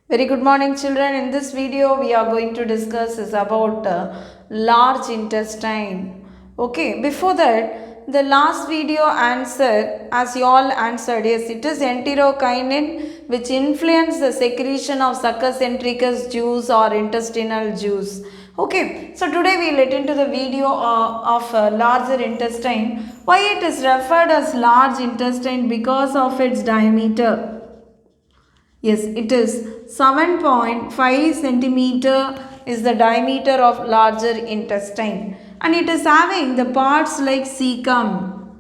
Very good morning children. In this video we are going to discuss is about large intestine. Okay, before that the last video answer as you all answered, yes, it is enterokinin which influence the secretion of succus centricus juice or intestinal juice. Okay, so today we let into the video of larger intestine. Why it is referred as large intestine? Because of its diameter. Yes, it is 7.5 centimeter is the diameter of larger intestine, and it is having the parts like CAECUM.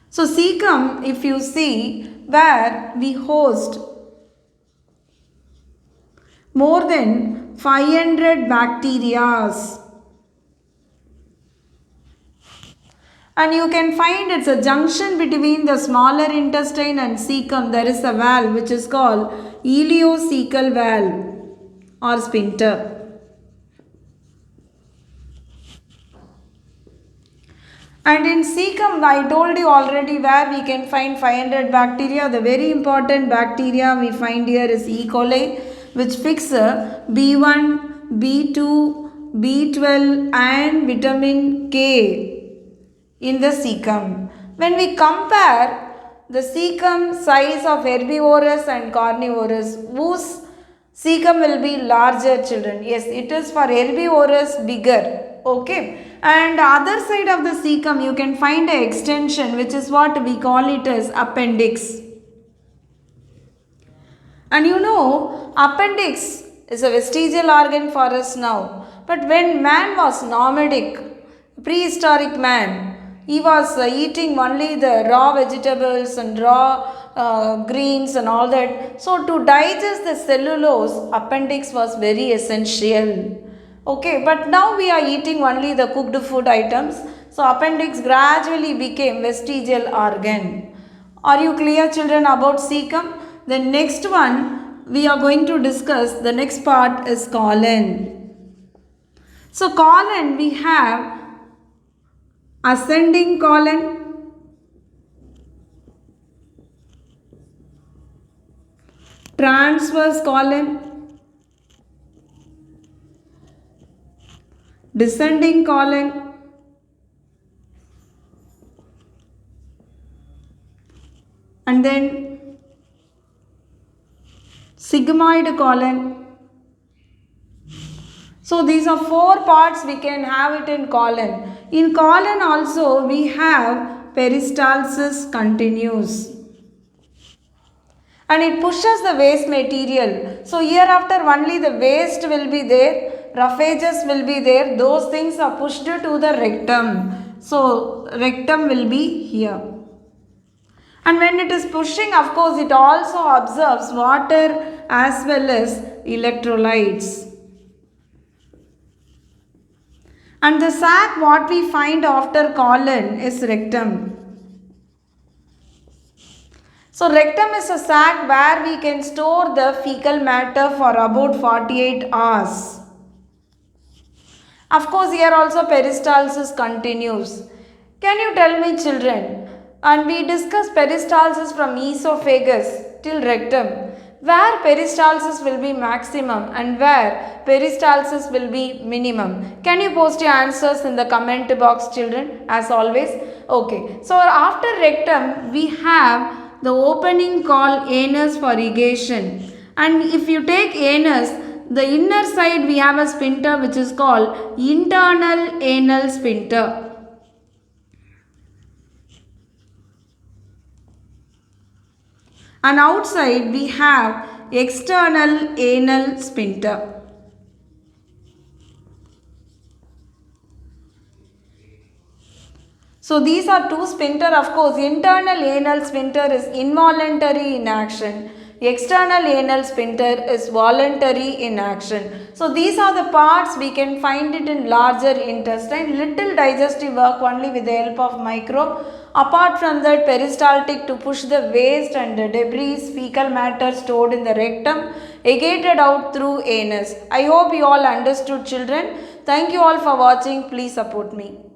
So CAECUM, if you see, where we host more than 500 bacteria. And you can find it's a junction between the smaller intestine and CAECUM. There is a valve which is called ILEOCAECAL valve or SPHINTER. And in CAECUM, I told you already where we can find 500 bacteria. The very important bacteria we find here is E. coli, which fix B1, B2, B12 and vitamin K in the CAECUM. When we compare the CAECUM size of herbivorous and carnivorous, whose CAECUM will be larger, children? Yes, it is for herbivorous bigger. Okay. And other side of the CAECUM you can find an extension which is what we call it as appendix. And you know, appendix is a vestigial organ for us now. But when man was nomadic, prehistoric man, he was eating only the raw vegetables and raw greens and all that. So to digest the cellulose, appendix was very essential. Okay, but now we are eating only the cooked food items. So appendix gradually became vestigial organ. Are you clear, children, about CAECUM? The next one we are going to discuss, the next part is colon. So colon we have ascending colon, transverse colon, descending colon, and then sigmoid colon. So these are four parts we can have it in colon. In colon also we have peristalsis continues. And it pushes the waste material. So hereafter only the waste will be there, roughages will be there. Those things are pushed to the rectum. So rectum will be here. And when it is pushing, of course, it also absorbs water as well as electrolytes. And the sac what we find after colon is rectum. So rectum is a sac where we can store the fecal matter for about 48 hours. Of course, here also peristalsis continues. Can you tell me, children? And we discuss peristalsis from esophagus till rectum. Where peristalsis will be maximum and where peristalsis will be minimum? Can you post your answers in the comment box, children, as always? Okay. So after rectum, we have the opening called anus for irrigation. And if you take anus, the inner side we have a sphincter which is called internal anal sphincter. And outside we have external anal sphincter. So these are two sphincter. Of course, internal anal sphincter is involuntary in action. External anal sphincter is voluntary in action. So these are the parts we can find it in larger intestine. Little digestive work only with the help of microbe. Apart from that, peristaltic to push the waste and the debris, fecal matter stored in the rectum, egated out through anus. I hope you all understood, children. Thank you all for watching. Please support me.